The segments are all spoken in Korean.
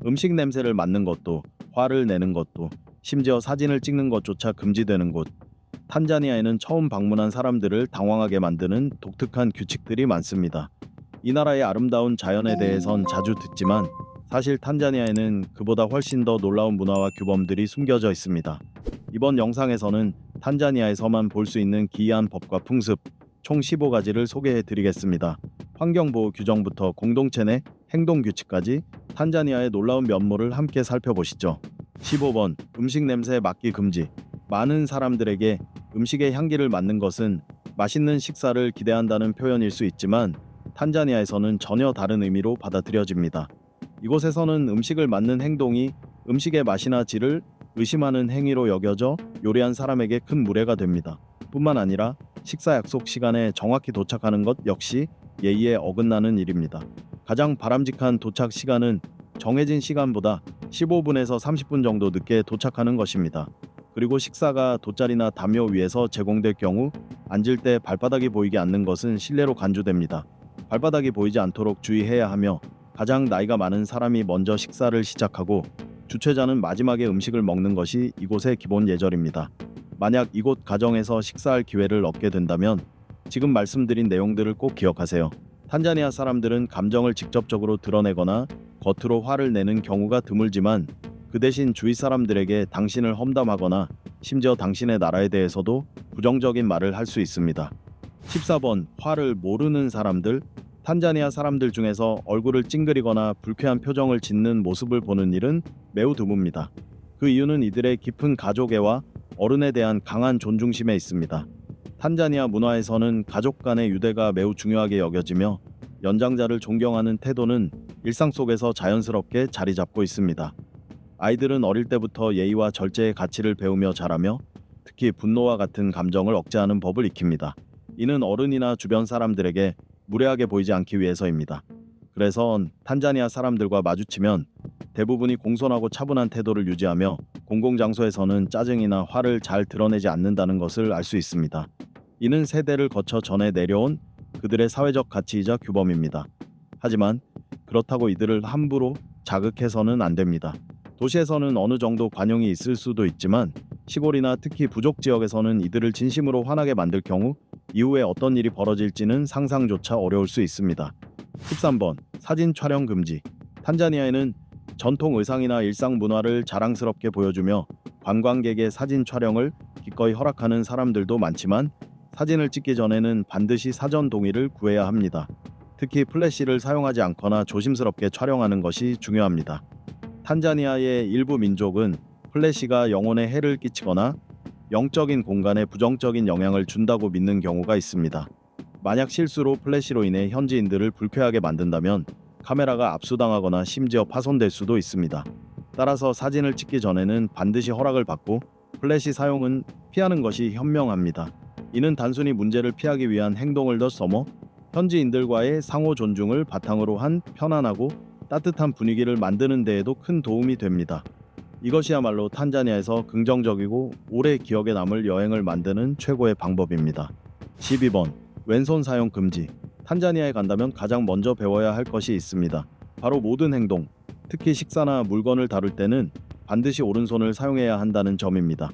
음식 냄새를 맡는 것도, 화를 내는 것도, 심지어 사진을 찍는 것조차 금지되는 곳. 탄자니아에는 처음 방문한 사람들을 당황하게 만드는 독특한 규칙들이 많습니다. 이 나라의 아름다운 자연에 대해선 자주 듣지만 사실 탄자니아에는 그보다 훨씬 더 놀라운 문화와 규범들이 숨겨져 있습니다. 이번 영상에서는 탄자니아에서만 볼 수 있는 기이한 법과 풍습 총 15가지를 소개해 드리겠습니다. 환경보호 규정부터 공동체 내 행동 규칙까지 탄자니아의 놀라운 면모를 함께 살펴보시죠. 15번 음식 냄새 맡기 금지. 많은 사람들에게 음식의 향기를 맡는 것은 맛있는 식사를 기대한다는 표현일 수 있지만 탄자니아에서는 전혀 다른 의미로 받아들여집니다. 이곳에서는 음식을 맡는 행동이 음식의 맛이나 질을 의심하는 행위로 여겨져 요리한 사람에게 큰 무례가 됩니다. 뿐만 아니라 식사 약속 시간에 정확히 도착하는 것 역시 예의에 어긋나는 일입니다. 가장 바람직한 도착 시간은 정해진 시간보다 15분에서 30분 정도 늦게 도착하는 것입니다. 그리고 식사가 돗자리나 담요 위에서 제공될 경우 앉을 때 발바닥이 보이지 않는 것은 실례로 간주됩니다. 발바닥이 보이지 않도록 주의해야 하며 가장 나이가 많은 사람이 먼저 식사를 시작하고 주최자는 마지막에 음식을 먹는 것이 이곳의 기본 예절입니다. 만약 이곳 가정에서 식사할 기회를 얻게 된다면 지금 말씀드린 내용들을 꼭 기억하세요. 탄자니아 사람들은 감정을 직접적으로 드러내거나 겉으로 화를 내는 경우가 드물지만 그 대신 주위 사람들에게 당신을 험담하거나 심지어 당신의 나라에 대해서도 부정적인 말을 할 수 있습니다. 14번 화를 모르는 사람들. 탄자니아 사람들 중에서 얼굴을 찡그리거나 불쾌한 표정을 짓는 모습을 보는 일은 매우 드뭅니다. 그 이유는 이들의 깊은 가족애와 어른에 대한 강한 존중심에 있습니다. 탄자니아 문화에서는 가족 간의 유대가 매우 중요하게 여겨지며 연장자를 존경하는 태도는 일상 속에서 자연스럽게 자리 잡고 있습니다. 아이들은 어릴 때부터 예의와 절제의 가치를 배우며 자라며 특히 분노와 같은 감정을 억제하는 법을 익힙니다. 이는 어른이나 주변 사람들에게 무례하게 보이지 않기 위해서입니다. 그래서 탄자니아 사람들과 마주치면 대부분이 공손하고 차분한 태도를 유지하며 공공장소에서는 짜증이나 화를 잘 드러내지 않는다는 것을 알 수 있습니다. 이는 세대를 거쳐 전해 내려온 그들의 사회적 가치이자 규범입니다. 하지만 그렇다고 이들을 함부로 자극해서는 안 됩니다. 도시에서는 어느 정도 관용이 있을 수도 있지만 시골이나 특히 부족 지역에서는 이들을 진심으로 화나게 만들 경우 이후에 어떤 일이 벌어질지는 상상조차 어려울 수 있습니다. 13번 사진 촬영 금지. 탄자니아에는 전통 의상이나 일상 문화를 자랑스럽게 보여주며 관광객의 사진 촬영을 기꺼이 허락하는 사람들도 많지만 사진을 찍기 전에는 반드시 사전 동의를 구해야 합니다. 특히 플래시를 사용하지 않거나 조심스럽게 촬영하는 것이 중요합니다. 탄자니아의 일부 민족은 플래시가 영혼에 해를 끼치거나 영적인 공간에 부정적인 영향을 준다고 믿는 경우가 있습니다. 만약 실수로 플래시로 인해 현지인들을 불쾌하게 만든다면 카메라가 압수당하거나 심지어 파손될 수도 있습니다. 따라서 사진을 찍기 전에는 반드시 허락을 받고 플래시 사용은 피하는 것이 현명합니다. 이는 단순히 문제를 피하기 위한 행동을 넘어 현지인들과의 상호 존중을 바탕으로 한 편안하고 따뜻한 분위기를 만드는 데에도 큰 도움이 됩니다. 이것이야말로 탄자니아에서 긍정적이고 오래 기억에 남을 여행을 만드는 최고의 방법입니다. 12번 왼손 사용 금지. 탄자니아에 간다면 가장 먼저 배워야 할 것이 있습니다. 바로 모든 행동, 특히 식사나 물건을 다룰 때는 반드시 오른손을 사용해야 한다는 점입니다.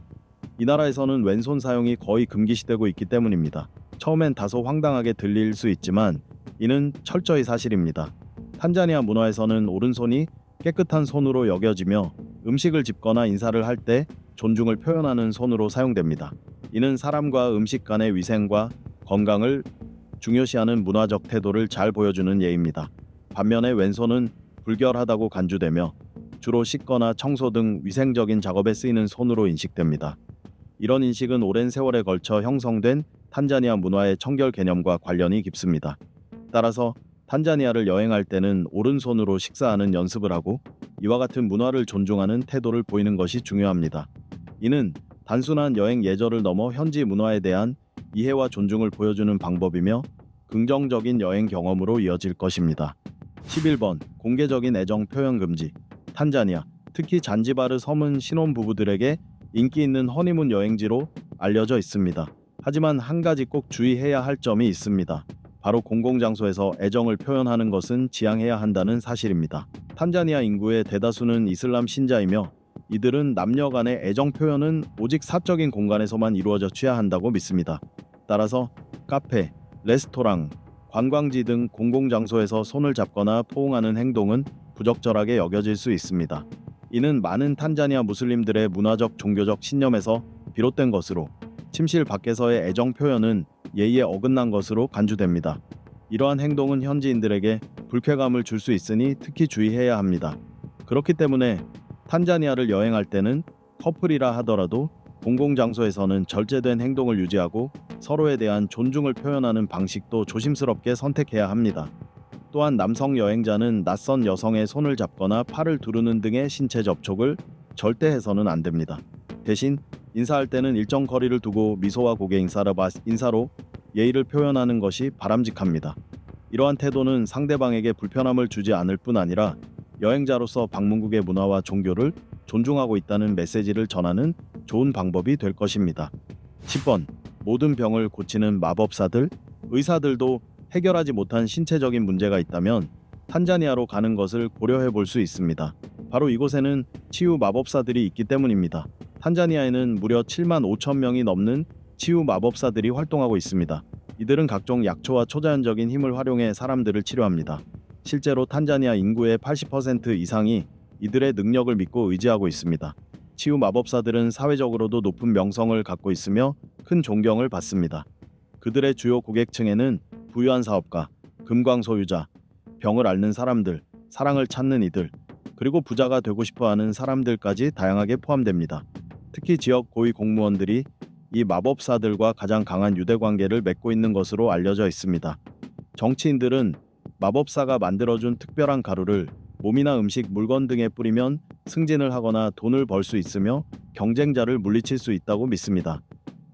이 나라에서는 왼손 사용이 거의 금기시되고 있기 때문입니다. 처음엔 다소 황당하게 들릴 수 있지만 이는 철저히 사실입니다. 탄자니아 문화에서는 오른손이 깨끗한 손으로 여겨지며 음식을 집거나 인사를 할 때 존중을 표현하는 손으로 사용됩니다. 이는 사람과 음식 간의 위생과 건강을 중요시하는 문화적 태도를 잘 보여주는 예입니다. 반면에 왼손은 불결하다고 간주되며 주로 씻거나 청소 등 위생적인 작업에 쓰이는 손으로 인식됩니다. 이런 인식은 오랜 세월에 걸쳐 형성된 탄자니아 문화의 청결 개념과 관련이 깊습니다. 따라서 탄자니아를 여행할 때는 오른손으로 식사하는 연습을 하고 이와 같은 문화를 존중하는 태도를 보이는 것이 중요합니다. 이는 단순한 여행 예절을 넘어 현지 문화에 대한 이해와 존중을 보여주는 방법이며 긍정적인 여행 경험으로 이어질 것입니다. 11번 공개적인 애정 표현 금지. 탄자니아, 특히 잔지바르 섬은 신혼부부들에게 인기 있는 허니문 여행지로 알려져 있습니다. 하지만 한 가지 꼭 주의해야 할 점이 있습니다. 바로 공공장소에서 애정을 표현하는 것은 지양해야 한다는 사실입니다. 탄자니아 인구의 대다수는 이슬람 신자이며 이들은 남녀 간의 애정 표현은 오직 사적인 공간에서만 이루어져야 한다고 믿습니다. 따라서 카페, 레스토랑, 관광지 등 공공장소에서 손을 잡거나 포옹하는 행동은 부적절하게 여겨질 수 있습니다. 이는 많은 탄자니아 무슬림들의 문화적 종교적 신념에서 비롯된 것으로 침실 밖에서의 애정 표현은 예의에 어긋난 것으로 간주됩니다. 이러한 행동은 현지인들에게 불쾌감을 줄 수 있으니 특히 주의해야 합니다. 그렇기 때문에 탄자니아를 여행할 때는 커플이라 하더라도 공공장소에서는 절제된 행동을 유지하고 서로에 대한 존중을 표현하는 방식도 조심스럽게 선택해야 합니다. 또한 남성 여행자는 낯선 여성의 손을 잡거나 팔을 두르는 등의 신체 접촉을 절대 해서는 안 됩니다. 대신 인사할 때는 일정 거리를 두고 미소와 고개 인사로 예의를 표현하는 것이 바람직합니다. 이러한 태도는 상대방에게 불편함을 주지 않을 뿐 아니라 여행자로서 방문국의 문화와 종교를 존중하고 있다는 메시지를 전하는 좋은 방법이 될 것입니다. 10번. 모든 병을 고치는 마법사들? 의사들도 해결하지 못한 신체적인 문제가 있다면 탄자니아로 가는 것을 고려해 볼 수 있습니다. 바로 이곳에는 치유 마법사들이 있기 때문입니다. 탄자니아에는 무려 7만 5천 명이 넘는 치유 마법사들이 활동하고 있습니다. 이들은 각종 약초와 초자연적인 힘을 활용해 사람들을 치료합니다. 실제로 탄자니아 인구의 80% 이상이 이들의 능력을 믿고 의지하고 있습니다. 치유 마법사들은 사회적으로도 높은 명성을 갖고 있으며 큰 존경을 받습니다. 그들의 주요 고객층에는 부유한 사업가, 금광 소유자, 병을 앓는 사람들, 사랑을 찾는 이들, 그리고 부자가 되고 싶어하는 사람들까지 다양하게 포함됩니다. 특히 지역 고위 공무원들이 이 마법사들과 가장 강한 유대관계를 맺고 있는 것으로 알려져 있습니다. 정치인들은 마법사가 만들어준 특별한 가루를 몸이나 음식, 물건 등에 뿌리면 승진을 하거나 돈을 벌 수 있으며 경쟁자를 물리칠 수 있다고 믿습니다.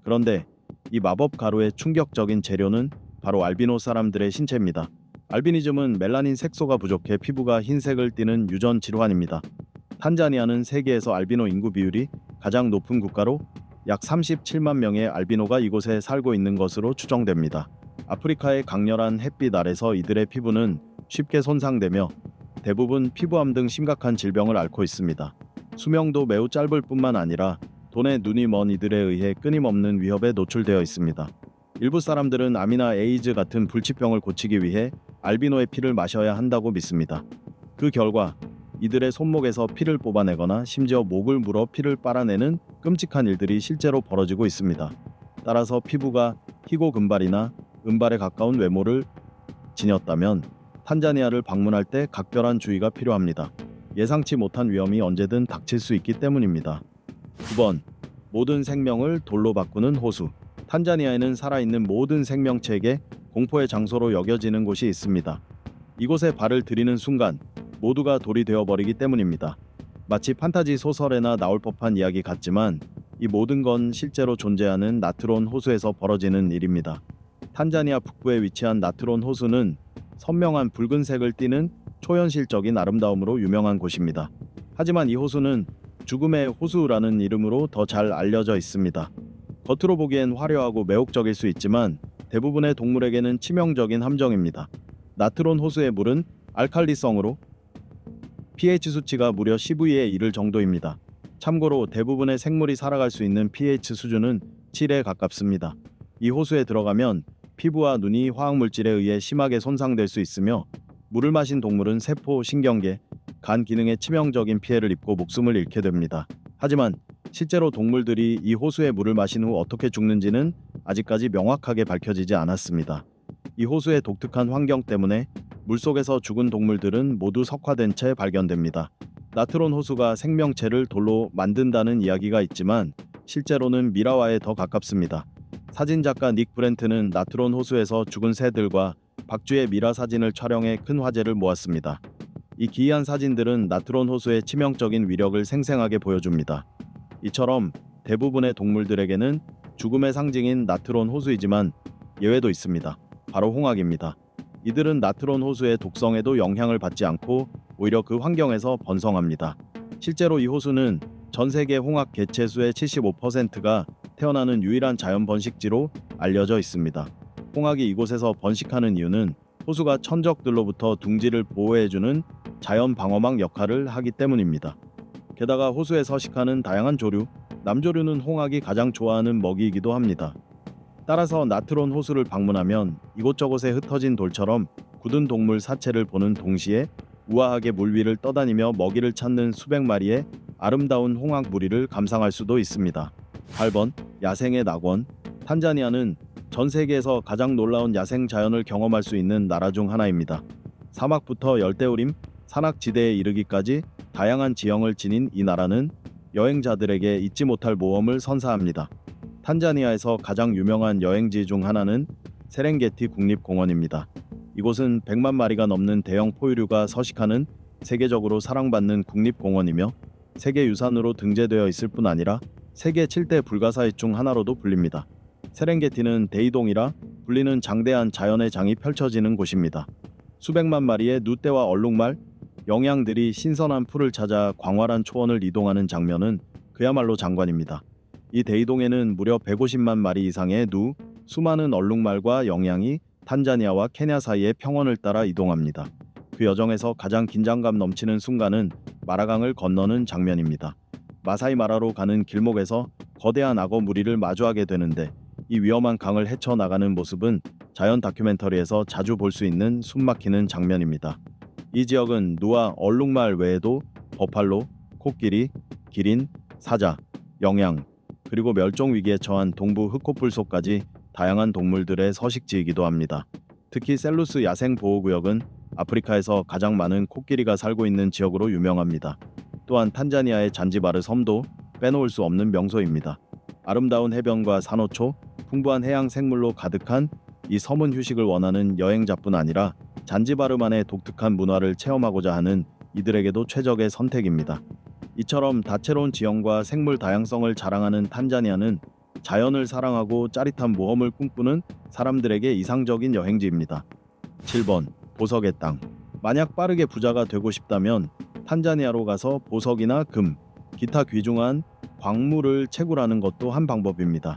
그런데 이 마법 가루의 충격적인 재료는 바로 알비노 사람들의 신체입니다. 알비니즘은 멜라닌 색소가 부족해 피부가 흰색을 띠는 유전 질환입니다. 탄자니아는 세계에서 알비노 인구 비율이 가장 높은 국가로 약 37만 명의 알비노가 이곳에 살고 있는 것으로 추정됩니다. 아프리카의 강렬한 햇빛 아래서 이들의 피부는 쉽게 손상되며 대부분 피부암 등 심각한 질병을 앓고 있습니다. 수명도 매우 짧을 뿐만 아니라 돈에 눈이 먼 이들에 의해 끊임없는 위협에 노출되어 있습니다. 일부 사람들은 암이나 에이즈 같은 불치병을 고치기 위해 알비노의 피를 마셔야 한다고 믿습니다. 그 결과 이들의 손목에서 피를 뽑아내거나 심지어 목을 물어 피를 빨아내는 끔찍한 일들이 실제로 벌어지고 있습니다. 따라서 피부가 희고 금발이나 은발에 가까운 외모를 지녔다면 탄자니아를 방문할 때 각별한 주의가 필요합니다. 예상치 못한 위험이 언제든 닥칠 수 있기 때문입니다. 9번. 모든 생명을 돌로 바꾸는 호수. 탄자니아에는 살아있는 모든 생명체에게 공포의 장소로 여겨지는 곳이 있습니다. 이곳에 발을 들이는 순간 모두가 돌이 되어버리기 때문입니다. 마치 판타지 소설에나 나올 법한 이야기 같지만 이 모든 건 실제로 존재하는 나트론 호수에서 벌어지는 일입니다. 탄자니아 북부에 위치한 나트론 호수는 선명한 붉은색을 띠는 초현실적인 아름다움으로 유명한 곳입니다. 하지만 이 호수는 죽음의 호수라는 이름으로 더 잘 알려져 있습니다. 겉으로 보기엔 화려하고 매혹적일 수 있지만 대부분의 동물에게는 치명적인 함정입니다. 나트론 호수의 물은 알칼리성으로 pH 수치가 무려 12에 이를 정도입니다. 참고로 대부분의 생물이 살아갈 수 있는 pH 수준은 7에 가깝습니다. 이 호수에 들어가면 피부와 눈이 화학물질에 의해 심하게 손상될 수 있으며 물을 마신 동물은 세포, 신경계, 간 기능에 치명적인 피해를 입고 목숨을 잃게 됩니다. 하지만 실제로 동물들이 이 호수의 물을 마신 후 어떻게 죽는지는 아직까지 명확하게 밝혀지지 않았습니다. 이 호수의 독특한 환경 때문에 물속에서 죽은 동물들은 모두 석화된 채 발견됩니다. 나트론 호수가 생명체를 돌로 만든다는 이야기가 있지만 실제로는 미라와에 더 가깝습니다. 사진작가 닉 브렌트는 나트론 호수에서 죽은 새들과 박쥐의 미라 사진을 촬영해 큰 화제를 모았습니다. 이 기이한 사진들은 나트론 호수의 치명적인 위력을 생생하게 보여줍니다. 이처럼 대부분의 동물들에게는 죽음의 상징인 나트론 호수이지만 예외도 있습니다. 바로 홍학입니다. 이들은 나트론 호수의 독성에도 영향을 받지 않고 오히려 그 환경에서 번성합니다. 실제로 이 호수는 전 세계 홍학 개체수의 75%가 태어나는 유일한 자연 번식지로 알려져 있습니다. 홍학이 이곳에서 번식하는 이유는 호수가 천적들로부터 둥지를 보호해주는 자연 방어막 역할을 하기 때문입니다. 게다가 호수에 서식하는 다양한 조류, 남조류는 홍학이 가장 좋아하는 먹이이기도 합니다. 따라서 나트론 호수를 방문하면 이곳저곳에 흩어진 돌처럼 굳은 동물 사체를 보는 동시에 우아하게 물 위를 떠다니며 먹이를 찾는 수백 마리의 아름다운 홍학 무리를 감상할 수도 있습니다. 8번 야생의 낙원. 탄자니아는 전 세계에서 가장 놀라운 야생 자연을 경험할 수 있는 나라 중 하나입니다. 사막부터 열대우림, 산악지대에 이르기까지 다양한 지형을 지닌 이 나라는 여행자들에게 잊지 못할 모험을 선사합니다. 탄자니아에서 가장 유명한 여행지 중 하나는 세렝게티 국립공원입니다. 이곳은 100만 마리가 넘는 대형 포유류가 서식하는 세계적으로 사랑받는 국립공원이며 세계유산으로 등재되어 있을 뿐 아니라 세계 7대 불가사의 중 하나로도 불립니다. 세렝게티는 대이동이라 불리는 장대한 자연의 장이 펼쳐지는 곳입니다. 수백만 마리의 누떼와 얼룩말, 영양들이 신선한 풀을 찾아 광활한 초원을 이동하는 장면은 그야말로 장관입니다. 이 대이동에는 무려 150만 마리 이상의 수많은 얼룩말과 영양이 탄자니아와 케냐 사이의 평원을 따라 이동합니다. 그 여정에서 가장 긴장감 넘치는 순간은 마라강을 건너는 장면입니다. 마사이 마라로 가는 길목에서 거대한 악어 무리를 마주하게 되는데 이 위험한 강을 헤쳐나가는 모습은 자연 다큐멘터리에서 자주 볼 수 있는 숨막히는 장면입니다. 이 지역은 누와 얼룩말 외에도 버팔로, 코끼리, 기린, 사자, 영양, 그리고 멸종 위기에 처한 동부 흑코뿔소까지 다양한 동물들의 서식지이기도 합니다. 특히 셀루스 야생보호구역은 아프리카에서 가장 많은 코끼리가 살고 있는 지역으로 유명합니다. 또한 탄자니아의 잔지바르 섬도 빼놓을 수 없는 명소입니다. 아름다운 해변과 산호초, 풍부한 해양 생물로 가득한 이 섬은 휴식을 원하는 여행자뿐 아니라 잔지바르만의 독특한 문화를 체험하고자 하는 이들에게도 최적의 선택입니다. 이처럼 다채로운 지형과 생물 다양성을 자랑하는 탄자니아는 자연을 사랑하고 짜릿한 모험을 꿈꾸는 사람들에게 이상적인 여행지입니다. 7번 보석의 땅. 만약 빠르게 부자가 되고 싶다면 탄자니아로 가서 보석이나 금, 기타 귀중한 광물을 채굴하는 것도 한 방법입니다.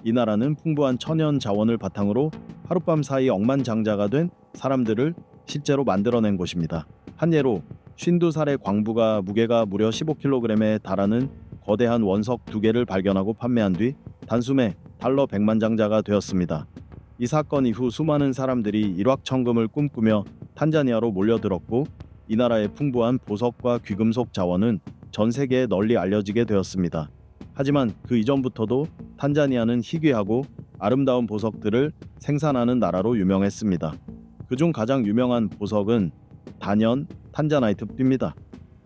이 나라는 풍부한 천연 자원을 바탕으로 하룻밤 사이 억만장자가 된 사람들을 실제로 만들어낸 곳입니다. 한 예로 52살의 광부가 무게가 무려 15kg에 달하는 거대한 원석 2개를 발견하고 판매한 뒤 단숨에 달러 100만장자가 되었습니다. 이 사건 이후 수많은 사람들이 일확천금을 꿈꾸며 탄자니아로 몰려들었고 이 나라의 풍부한 보석과 귀금속 자원은 전 세계에 널리 알려지게 되었습니다. 하지만 그 이전부터도 탄자니아는 희귀하고 아름다운 보석들을 생산하는 나라로 유명했습니다. 그중 가장 유명한 보석은 단연 탄자나이트입니다.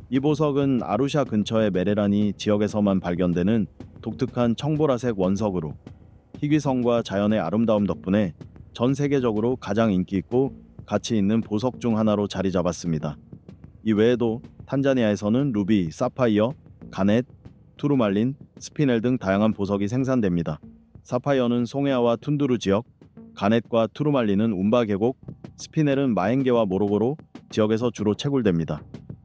이 보석은 아루샤 근처의 메레라니 지역에서만 발견되는 독특한 청보라색 원석으로 희귀성과 자연의 아름다움 덕분에 전 세계적으로 가장 인기 있고 가치 있는 보석 중 하나로 자리 잡았습니다. 이 외에도 탄자니아에서는 루비, 사파이어, 가넷, 투르말린, 스피넬 등 다양한 보석이 생산됩니다. 사파이어는 송에아와 툰두루 지역, 가넷과 투르말린은 운바 계곡, 스피넬은 마엥게와 모로고로 지역에서 주로 채굴됩니다.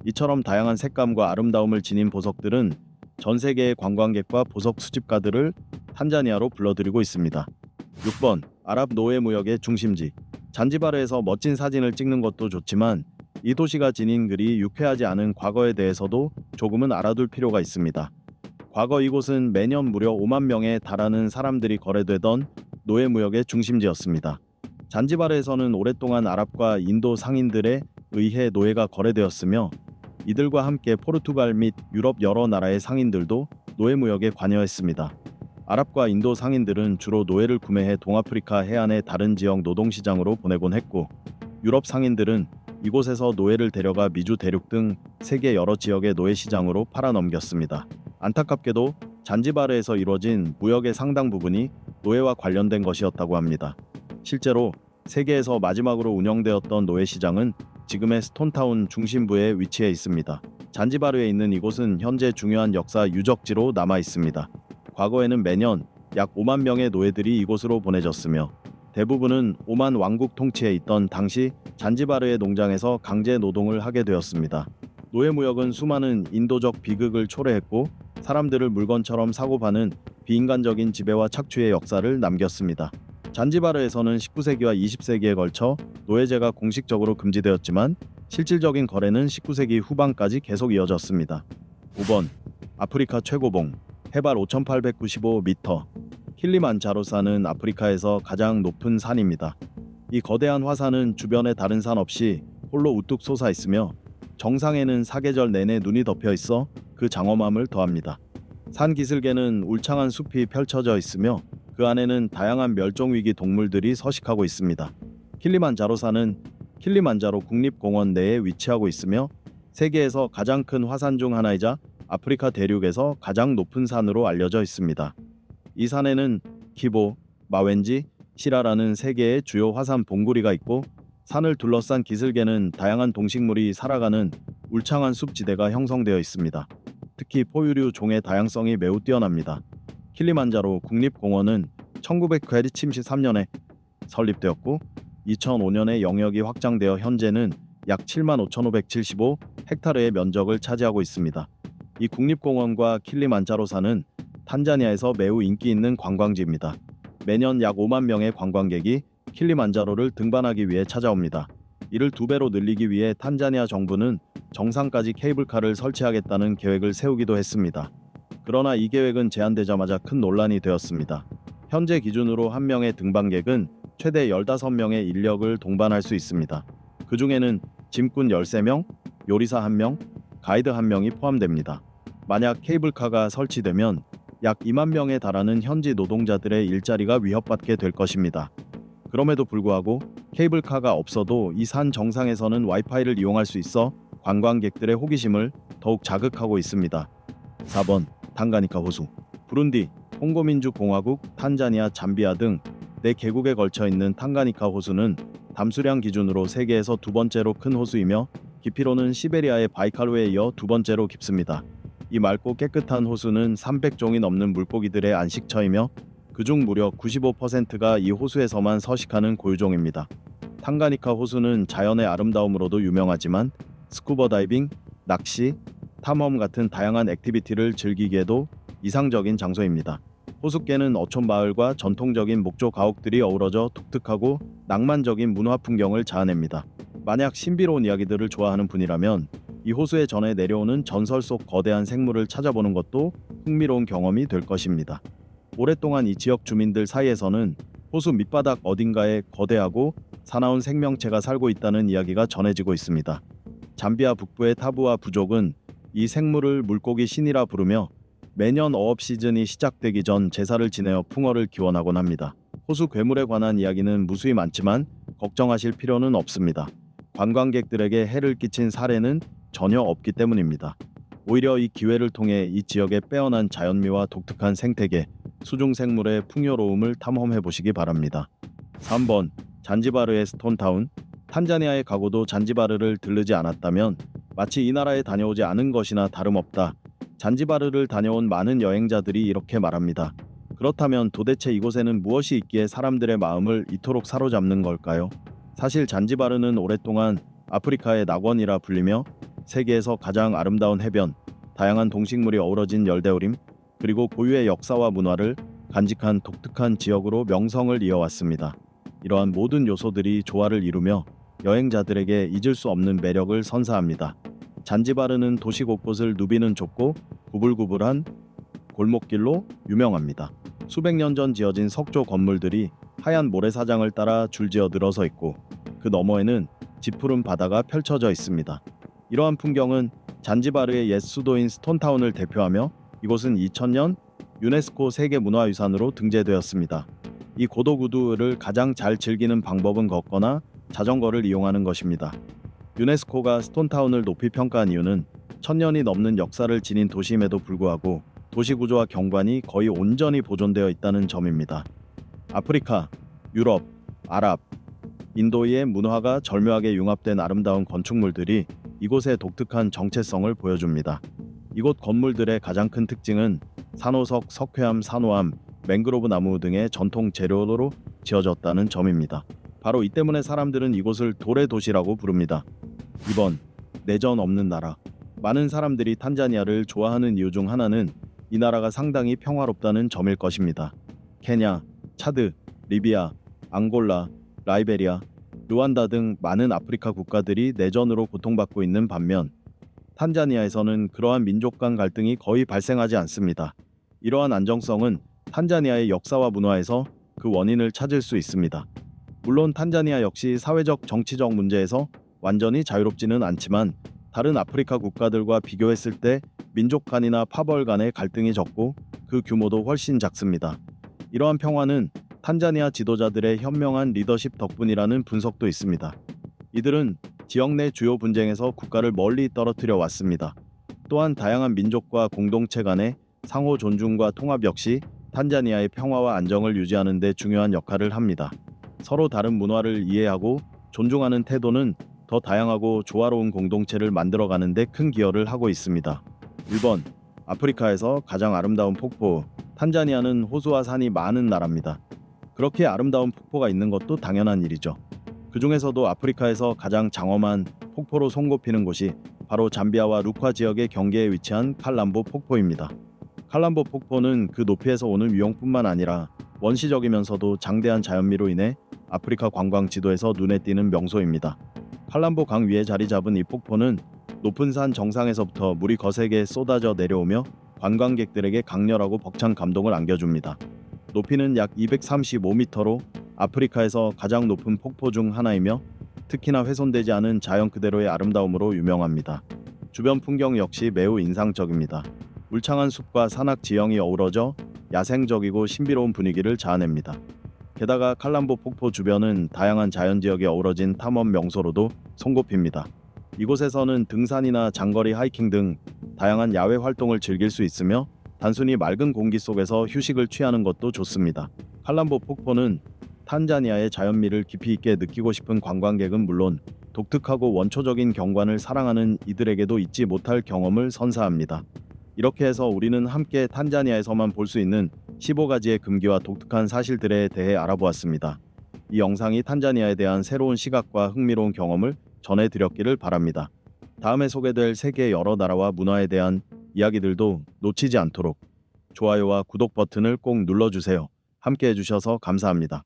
이처럼 다양한 색감과 아름다움을 지닌 보석들은 전 세계의 관광객과 보석 수집가들을 탄자니아로 불러들이고 있습니다. 6번 아랍 노예 무역의 중심지. 잔지바르에서 멋진 사진을 찍는 것도 좋지만 이 도시가 지닌 그리 유쾌하지 않은 과거에 대해서도 조금은 알아둘 필요가 있습니다. 과거 이곳은 매년 무려 5만 명에 달하는 사람들이 거래되던 노예 무역의 중심지였습니다. 잔지바르에서는 오랫동안 아랍과 인도 상인들에 의해 노예가 거래되었으며 이들과 함께 포르투갈 및 유럽 여러 나라의 상인들도 노예 무역에 관여했습니다. 아랍과 인도 상인들은 주로 노예를 구매해 동아프리카 해안의 다른 지역 노동시장으로 보내곤 했고 유럽 상인들은 이곳에서 노예를 데려가 미주 대륙 등 세계 여러 지역의 노예 시장으로 팔아넘겼습니다. 안타깝게도 잔지바르에서 이루어진 무역의 상당 부분이 노예와 관련된 것이었다고 합니다. 실제로 세계에서 마지막으로 운영되었던 노예 시장은 지금의 스톤타운 중심부에 위치해 있습니다. 잔지바르에 있는 이곳은 현재 중요한 역사 유적지로 남아 있습니다. 과거에는 매년 약 5만 명의 노예들이 이곳으로 보내졌으며 대부분은 오만 왕국 통치에 있던 당시 잔지바르의 농장에서 강제 노동을 하게 되었습니다. 노예 무역은 수많은 인도적 비극을 초래했고 사람들을 물건처럼 사고 파는 비인간적인 지배와 착취의 역사를 남겼습니다. 잔지바르에서는 19세기와 20세기에 걸쳐 노예제가 공식적으로 금지되었지만 실질적인 거래는 19세기 후반까지 계속 이어졌습니다. 5번 아프리카 최고봉 해발 5,895m 킬리만자로산은 아프리카에서 가장 높은 산입니다. 이 거대한 화산은 주변에 다른 산 없이 홀로 우뚝 솟아 있으며 정상에는 사계절 내내 눈이 덮여 있어 그 장엄함을 더합니다. 산 기슭에는 울창한 숲이 펼쳐져 있으며 그 안에는 다양한 멸종위기 동물들이 서식하고 있습니다. 킬리만자로산은 킬리만자로 국립공원 내에 위치하고 있으며 세계에서 가장 큰 화산 중 하나이자 아프리카 대륙에서 가장 높은 산으로 알려져 있습니다. 이 산에는 키보, 마웬지, 시라라는 세 개의 주요 화산 봉구리가 있고 산을 둘러싼 기슭에는 다양한 동식물이 살아가는 울창한 숲지대가 형성되어 있습니다. 특히 포유류 종의 다양성이 매우 뛰어납니다. 킬리만자로 국립공원은 1973년에 설립되었고 2005년에 영역이 확장되어 현재는 약 75,575 헥타르의 면적을 차지하고 있습니다. 이 국립공원과 킬리만자로산은 탄자니아에서 매우 인기 있는 관광지입니다. 매년 약 5만 명의 관광객이 킬리만자로를 등반하기 위해 찾아옵니다. 이를 2배로 늘리기 위해 탄자니아 정부는 정상까지 케이블카를 설치하겠다는 계획을 세우기도 했습니다. 그러나 이 계획은 제안되자마자 큰 논란이 되었습니다. 현재 기준으로 한 명의 등반객은 최대 15명의 인력을 동반할 수 있습니다. 그 중에는 짐꾼 13명, 요리사 1명, 가이드 1명이 포함됩니다. 만약 케이블카가 설치되면 약 2만 명에 달하는 현지 노동자들의 일자리가 위협받게 될 것입니다. 그럼에도 불구하고 케이블카가 없어도 이 산 정상에서는 와이파이를 이용할 수 있어 관광객들의 호기심을 더욱 자극하고 있습니다. 4번 탕가니카 호수 부룬디, 콩고민주공화국, 탄자니아, 잠비아 등 4개국에 걸쳐 있는 탕가니카 호수는 담수량 기준으로 세계에서 두 번째로 큰 호수이며 깊이로는 시베리아의 바이칼호에 이어 두 번째로 깊습니다. 이 맑고 깨끗한 호수는 300종이 넘는 물고기들의 안식처이며 그중 무려 95%가 이 호수에서만 서식하는 고유종입니다. 탕가니카 호수는 자연의 아름다움으로도 유명하지만 스쿠버 다이빙, 낚시, 탐험 같은 다양한 액티비티를 즐기기에도 이상적인 장소입니다. 호숫가에는 어촌 마을과 전통적인 목조 가옥들이 어우러져 독특하고 낭만적인 문화 풍경을 자아냅니다. 만약 신비로운 이야기들을 좋아하는 분이라면 이 호수에 전해 내려오는 전설 속 거대한 생물을 찾아보는 것도 흥미로운 경험이 될 것입니다. 오랫동안 이 지역 주민들 사이에서는 호수 밑바닥 어딘가에 거대하고 사나운 생명체가 살고 있다는 이야기가 전해지고 있습니다. 잠비아 북부의 타부아 부족은 이 생물을 물고기 신이라 부르며 매년 어업 시즌이 시작되기 전 제사를 지내어 풍어를 기원하곤 합니다. 호수 괴물에 관한 이야기는 무수히 많지만 걱정하실 필요는 없습니다. 관광객들에게 해를 끼친 사례는 전혀 없기 때문입니다. 오히려 이 기회를 통해 이 지역의 빼어난 자연미와 독특한 생태계, 수중생물의 풍요로움을 탐험해 보시기 바랍니다. 3번 잔지바르의 스톤타운 탄자니아에 가고도 잔지바르를 들르지 않았다면 마치 이 나라에 다녀오지 않은 것이나 다름없다. 잔지바르를 다녀온 많은 여행자들이 이렇게 말합니다. 그렇다면 도대체 이곳에는 무엇이 있기에 사람들의 마음을 이토록 사로잡는 걸까요? 사실 잔지바르는 오랫동안 아프리카의 낙원이라 불리며 세계에서 가장 아름다운 해변, 다양한 동식물이 어우러진 열대우림, 그리고 고유의 역사와 문화를 간직한 독특한 지역으로 명성을 이어왔습니다. 이러한 모든 요소들이 조화를 이루며 여행자들에게 잊을 수 없는 매력을 선사합니다. 잔지바르는 도시 곳곳을 누비는 좁고 구불구불한 골목길로 유명합니다. 수백 년 전 지어진 석조 건물들이 하얀 모래사장을 따라 줄지어 늘어서 있고 그 너머에는 짙푸른 바다가 펼쳐져 있습니다. 이러한 풍경은 잔지바르의 옛 수도인 스톤타운을 대표하며 이곳은 2000년 유네스코 세계문화유산으로 등재되었습니다. 이 고도구두를 가장 잘 즐기는 방법은 걷거나 자전거를 이용하는 것입니다. 유네스코가 스톤타운을 높이 평가한 이유는 1000년이 넘는 역사를 지닌 도시임에도 불구하고 도시 구조와 경관이 거의 온전히 보존되어 있다는 점입니다. 아프리카, 유럽, 아랍, 인도의 문화가 절묘하게 융합된 아름다운 건축물들이 이곳의 독특한 정체성을 보여줍니다. 이곳 건물들의 가장 큰 특징은 산호석, 석회암, 산호암, 맹그로브 나무 등의 전통 재료로 지어졌다는 점입니다. 바로 이 때문에 사람들은 이곳을 돌의 도시라고 부릅니다. 2번 내전 없는 나라 많은 사람들이 탄자니아를 좋아하는 이유 중 하나는 이 나라가 상당히 평화롭다는 점일 것입니다. 케냐, 차드, 리비아, 앙골라, 라이베리아, 르완다 등 많은 아프리카 국가들이 내전으로 고통받고 있는 반면 탄자니아에서는 그러한 민족 간 갈등이 거의 발생하지 않습니다. 이러한 안정성은 탄자니아의 역사와 문화에서 그 원인을 찾을 수 있습니다. 물론 탄자니아 역시 사회적 정치적 문제에서 완전히 자유롭지는 않지만 다른 아프리카 국가들과 비교했을 때 민족 간이나 파벌 간의 갈등이 적고 그 규모도 훨씬 작습니다. 이러한 평화는 탄자니아 지도자들의 현명한 리더십 덕분이라는 분석도 있습니다. 이들은 지역 내 주요 분쟁에서 국가를 멀리 떨어뜨려 왔습니다. 또한 다양한 민족과 공동체 간의 상호 존중과 통합 역시 탄자니아의 평화와 안정을 유지하는 데 중요한 역할을 합니다. 서로 다른 문화를 이해하고 존중하는 태도는 더 다양하고 조화로운 공동체를 만들어가는 데 큰 기여를 하고 있습니다. 1번. 아프리카에서 가장 아름다운 폭포. 탄자니아는 호수와 산이 많은 나라입니다. 그렇게 아름다운 폭포가 있는 것도 당연한 일이죠. 그 중에서도 아프리카에서 가장 장엄한 폭포로 손꼽히는 곳이 바로 잠비아와 루카 지역의 경계에 위치한 칼람보 폭포입니다. 칼람보 폭포는 그 높이에서 오는 위용뿐만 아니라 원시적이면서도 장대한 자연미로 인해 아프리카 관광 지도에서 눈에 띄는 명소입니다. 칼람보 강 위에 자리 잡은 이 폭포는 높은 산 정상에서부터 물이 거세게 쏟아져 내려오며 관광객들에게 강렬하고 벅찬 감동을 안겨줍니다. 높이는 약 235m로 아프리카에서 가장 높은 폭포 중 하나이며 특히나 훼손되지 않은 자연 그대로의 아름다움으로 유명합니다. 주변 풍경 역시 매우 인상적입니다. 울창한 숲과 산악 지형이 어우러져 야생적이고 신비로운 분위기를 자아냅니다. 게다가 칼람보 폭포 주변은 다양한 자연지역이 어우러진 탐험 명소로도 손꼽힙니다. 이곳에서는 등산이나 장거리 하이킹 등 다양한 야외 활동을 즐길 수 있으며 단순히 맑은 공기 속에서 휴식을 취하는 것도 좋습니다. 칼람보 폭포는 탄자니아의 자연미를 깊이 있게 느끼고 싶은 관광객은 물론 독특하고 원초적인 경관을 사랑하는 이들에게도 잊지 못할 경험을 선사합니다. 이렇게 해서 우리는 함께 탄자니아에서만 볼 수 있는 15가지의 금기와 독특한 사실들에 대해 알아보았습니다. 이 영상이 탄자니아에 대한 새로운 시각과 흥미로운 경험을 전해드렸기를 바랍니다. 다음에 소개될 세계의 여러 나라와 문화에 대한 이야기들도 놓치지 않도록 좋아요와 구독 버튼을 꼭 눌러주세요. 함께 해주셔서 감사합니다.